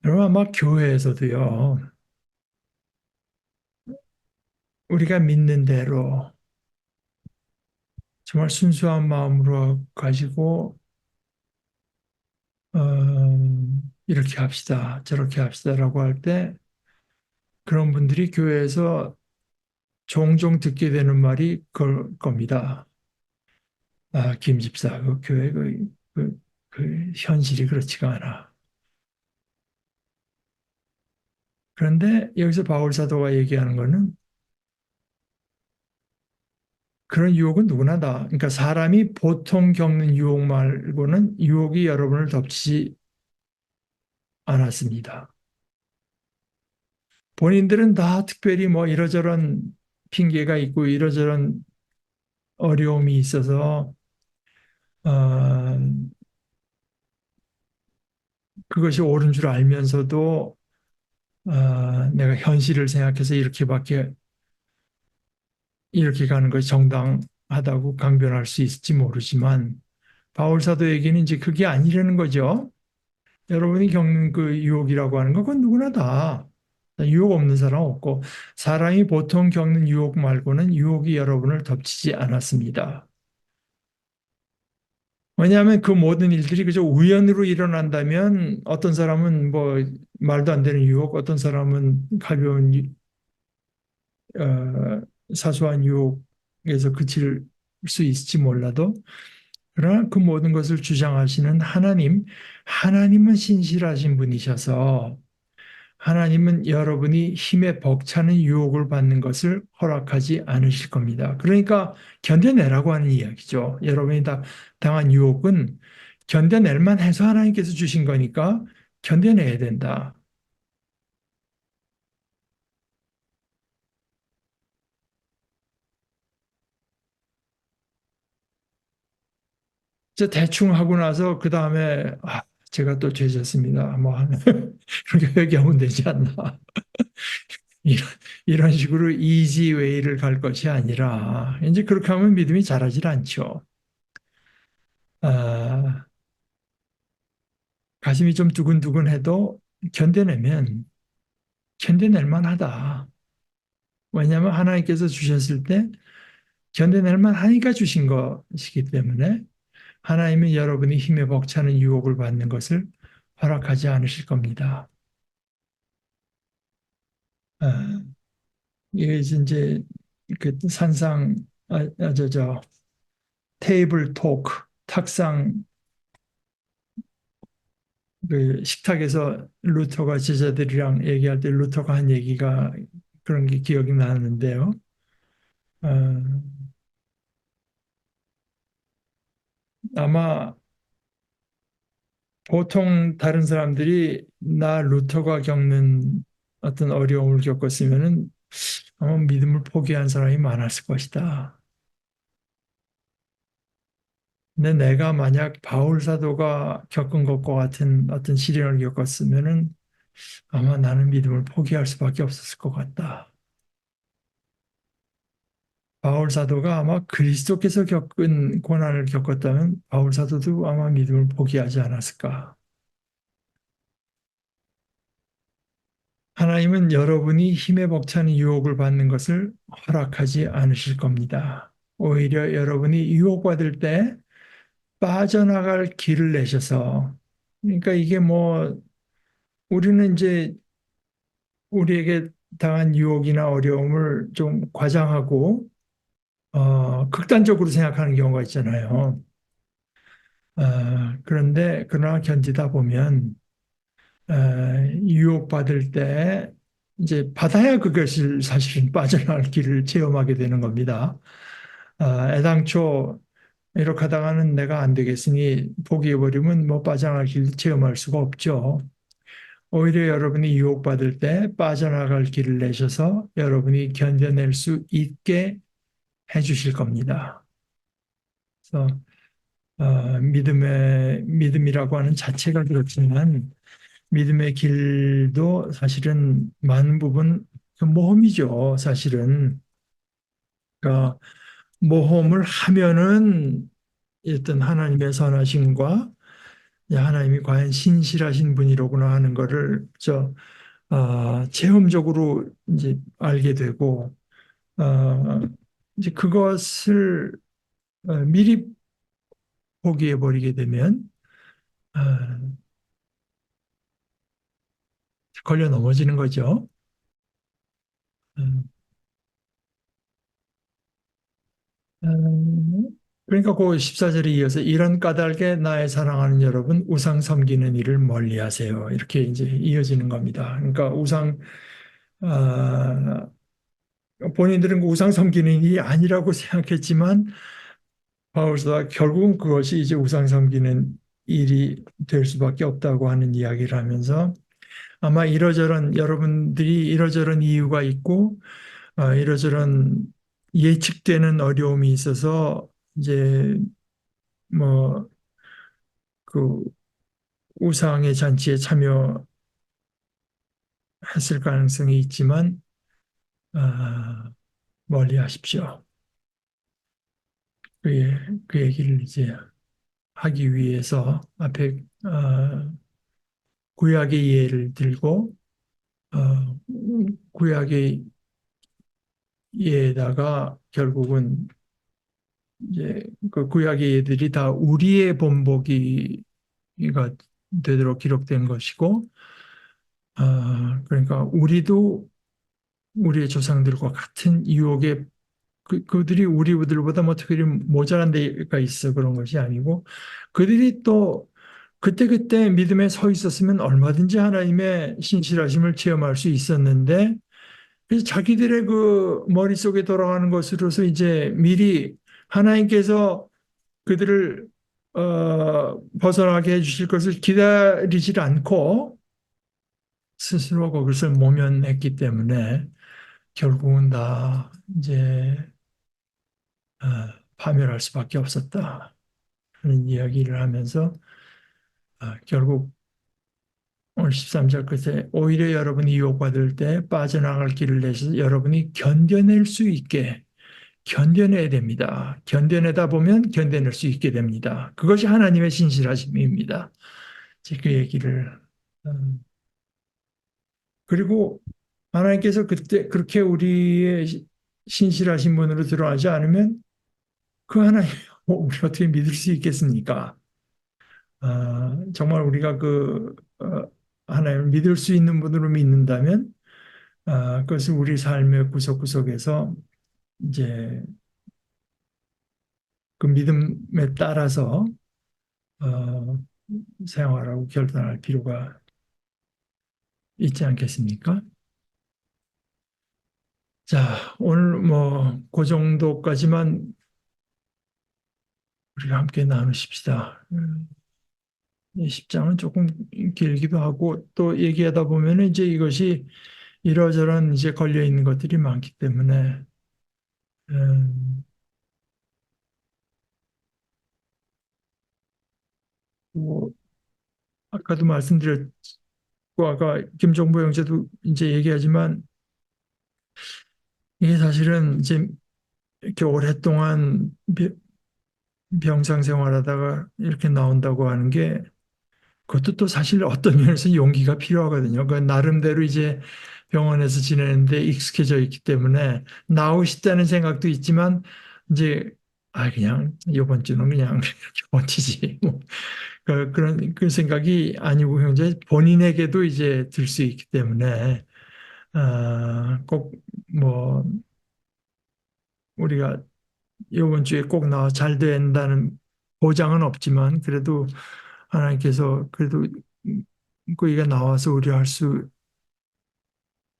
여러분 아마 교회에서도요. 우리가 믿는 대로 정말 순수한 마음으로 가지고 이렇게 합시다, 저렇게 합시다라고 할 때 그런 분들이 교회에서 종종 듣게 되는 말이 그럴 겁니다. 김 집사, 그 교회 그 현실이 그렇지가 않아. 그런데 여기서 바울 사도가 얘기하는 거는 그런 유혹은 누구나 다. 그러니까 사람이 보통 겪는 유혹 말고는 유혹이 여러분을 덮치지 않았습니다. 본인들은 다 특별히 뭐 이러저런 핑계가 있고 이러저런 어려움이 있어서 어, 그것이 옳은 줄 알면서도 내가 현실을 생각해서 이렇게 가는 것이 정당하다고 강변할 수 있을지 모르지만 바울 사도에게는 이제 그게 아니라는 거죠. 여러분이 겪는 그 유혹이라고 하는 건 그건 누구나 다 유혹 없는 사람 없고 사람이 보통 겪는 유혹 말고는 유혹이 여러분을 덮치지 않았습니다. 왜냐하면 그 모든 일들이 그저 우연으로 일어난다면 어떤 사람은 뭐 말도 안 되는 유혹, 어떤 사람은 가벼운 사소한 유혹에서 그칠 수 있을지 몰라도 그러나 그 모든 것을 주장하시는 하나님, 하나님은 신실하신 분이셔서 하나님은 여러분이 힘에 벅차는 유혹을 받는 것을 허락하지 않으실 겁니다. 그러니까 견뎌내라고 하는 이야기죠. 여러분이 다 당한 유혹은 견뎌낼 해서 하나님께서 주신 거니까 견뎌내야 된다. 저 대충 하고 나서 그 다음에 제가 또 죄졌습니다. 뭐 하는 그렇게 회개하면 되지 않나. 이런, 이런 식으로 이지 웨이를 갈 것이 아니라 이제 그렇게 하면 믿음이 자라질 않죠. 아, 가슴이 좀 두근두근해도 견뎌내면 견뎌낼 만하다. 왜냐하면 하나님께서 주셨을 때 견뎌낼 만하니까 주신 것이기 때문에 하나님은 여러분이 힘에 벅차는 유혹을 받는 것을 허락하지 않으실 겁니다. 아, 이게 이제 그 산상 테이블 토크 탁상 그 식탁에서 루터가 제자들이랑 얘기할 때 루터가 한 얘기가 그런 게 기억이 나는데요. 어, 아마 보통 다른 사람들이 나 루터가 겪는 어떤 어려움을 겪었으면은 아마 믿음을 포기한 사람이 많았을 것이다. 근데 내가 만약 바울 사도가 겪은 것과 같은 어떤 시련을 겪었으면은 아마 나는 믿음을 포기할 수밖에 없었을 것 같다. 바울 사도가 아마 그리스도께서 겪은 고난을 겪었다면 바울 사도도 아마 믿음을 포기하지 않았을까. 하나님은 여러분이 힘에 벅차는 유혹을 받는 것을 허락하지 않으실 겁니다. 오히려 여러분이 유혹받을 때 빠져나갈 길을 내셔서 그러니까 이게 뭐 우리는 이제 우리에게 당한 유혹이나 어려움을 좀 과장하고 극단적으로 생각하는 경우가 있잖아요. 그런데 그러나 견디다 보면 유혹받을 때 이제 받아야 그것을 사실은 빠져나갈 길을 체험하게 되는 겁니다. 애당초 이렇게 하다가는 내가 안 되겠으니 포기해버리면 뭐 빠져나갈 길 체험할 수가 없죠. 오히려 여러분이 유혹받을 때 빠져나갈 길을 내셔서 여러분이 견뎌낼 수 있게 해주실 겁니다. 그래서 믿음이라고 하는 자체가 그렇지만 믿음의 길도 사실은 많은 부분 모험이죠. 사실은 그러니까 모험을 하면은 어떤 하나님의 선하심과 하나님이 과연 신실하신 분이로구나 하는 거를 체험적으로 이제 알게 되고 어, 이제 그것을 미리 포기해 버리게 되면 어, 걸려 넘어지는 거죠. 음, 그러니까 그 14절에 이어서 이런 까닭에 나의 사랑하는 여러분 우상 섬기는 일을 멀리하세요. 이렇게 이제 이어지는 겁니다. 그러니까 아, 본인들은 그 우상 섬기는 일이 아니라고 생각했지만 바울서가 결국은 그것이 이제 우상 섬기는 일이 될 수밖에 없다고 하는 이야기를 하면서 아마 이러저런 여러분들이 이러저런 이유가 있고 이러저런 예측되는 어려움이 있어서 이제 뭐 그 우상의 잔치에 참여했을 가능성이 있지만 아, 멀리 하십시오. 그 얘기를 이제 하기 위해서 앞에 구약의 예를 들고 어, 구약의 예에다가 결국은 이제 그 구약의 예들이 다 우리의 본보기가 되도록 기록된 것이고, 그러니까 우리도 우리의 조상들과 같은 유혹에 그들이 우리들보다 뭐 특별히 모자란 데가 있어 그런 것이 아니고 그들이 또 그때그때 믿음에 서 있었으면 얼마든지 하나님의 신실하심을 체험할 수 있었는데 그래서 자기들의 그 머릿속에 돌아가는 것으로서 이제 미리 하나님께서 그들을 벗어나게 해주실 것을 기다리질 않고 스스로 그것을 모면했기 때문에 결국은 다 이제 어, 파멸할 수밖에 없었다. 하는 이야기를 하면서 결국 오늘 13절 끝에 오히려 여러분이 유혹받을 때 빠져나갈 길을 내셔서 여러분이 견뎌낼 수 있게 견뎌내야 됩니다. 견뎌내다 보면 견뎌낼 수 있게 됩니다. 그것이 하나님의 신실하심입니다. 이제 그 얘기를 그리고 하나님께서 그때 그렇게 우리의 신실하신 분으로 들어가지 않으면 그 하나님 우리 어떻게 믿을 수 있겠습니까? 정말 우리가 하나님을 믿을 수 있는 분으로 믿는다면 그것을 우리 삶의 구석구석에서 이제 그 믿음에 따라서 어, 생활하고 결단할 필요가 있지 않겠습니까? 자, 오늘 뭐 그 정도까지만 우리가 함께 나누십시다. 이 10장은 조금 길기도 하고 또 얘기하다 보면 이제 이것이 이러저런 이제 걸려 있는 것들이 많기 때문에 음, 뭐 아까도 말씀드렸고 아까 김종보 형제도 이제 얘기하지만 이게 사실은 이제 이렇게 오랫동안 병상 생활하다가 이렇게 나온다고 하는 게 그것도 또 사실 어떤 면에서 용기가 필요하거든요. 그 나름대로 이제 병원에서 지내는데 익숙해져 있기 때문에 나오고 싶다는 생각도 있지만 이제 그냥 이번 주는 그냥 이렇게 버티지 뭐 그런 그 생각이 아니고 현재 본인에게도 이제 들 수 있기 때문에 꼭 뭐 우리가 이번 주에 꼭 나와 잘 된다는 보장은 없지만 그래도 하나님께서 그래도 그이가 나와서 우려할 수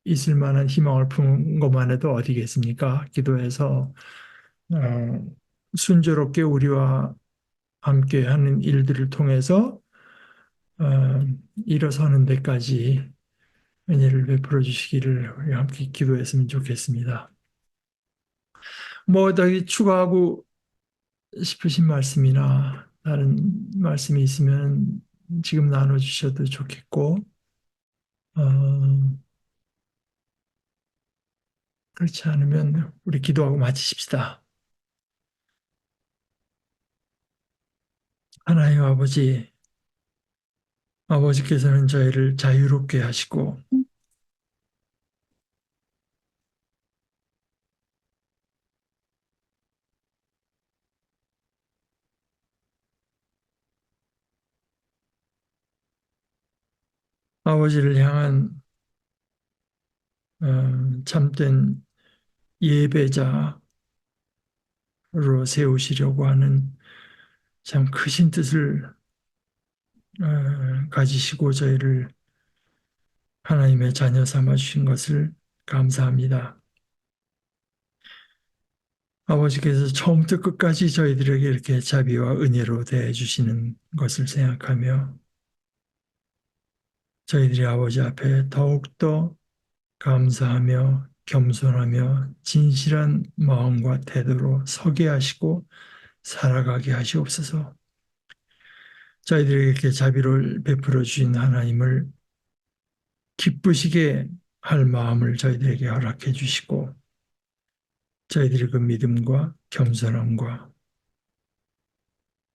있을 만한 희망을 품은 것만 해도 어디겠습니까? 기도해서 어, 순조롭게 우리와 함께하는 일들을 통해서 어, 일어서는 데까지 은혜를 베풀어 주시기를 우리 함께 기도했으면 좋겠습니다. 뭐 더 추가하고 싶으신 말씀이나 다른 말씀이 있으면 지금 나눠주셔도 좋겠고 어, 그렇지 않으면 우리 기도하고 마치십시다. 하나님 아버지, 아버지께서는 저희를 자유롭게 하시고 아버지를 향한 참된 예배자로 세우시려고 하는 참 크신 뜻을 가지시고 저희를 하나님의 자녀 삼아 주신 것을 감사합니다. 아버지께서 처음부터 끝까지 저희들에게 이렇게 자비와 은혜로 대해 주시는 것을 생각하며 저희들이 아버지 앞에 더욱더 감사하며 겸손하며 진실한 마음과 태도로 서게 하시고 살아가게 하시옵소서. 저희들에게 이렇게 자비를 베풀어 주신 하나님을 기쁘시게 할 마음을 저희들에게 허락해 주시고 저희들의 그 믿음과 겸손함과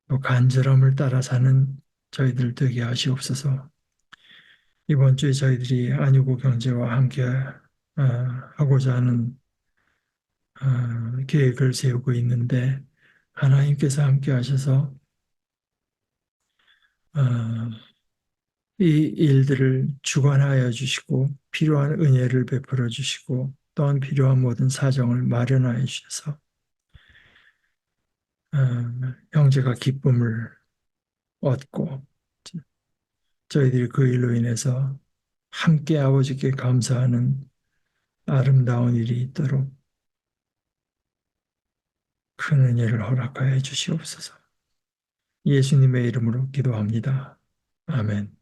또 간절함을 따라 사는 저희들 되게 하시옵소서. 이번 주에 저희들이 안유고 경제와 함께 하고자 하는 계획을 세우고 있는데 하나님께서 함께 하셔서 어, 이 일들을 주관하여 주시고 필요한 은혜를 베풀어 주시고 또한 필요한 모든 사정을 마련하여 주셔서 어, 형제가 기쁨을 얻고 저희들이 그 일로 인해서 함께 아버지께 감사하는 아름다운 일이 있도록 큰 은혜를 허락하여 주시옵소서. 예수님의 이름으로 기도합니다. 아멘.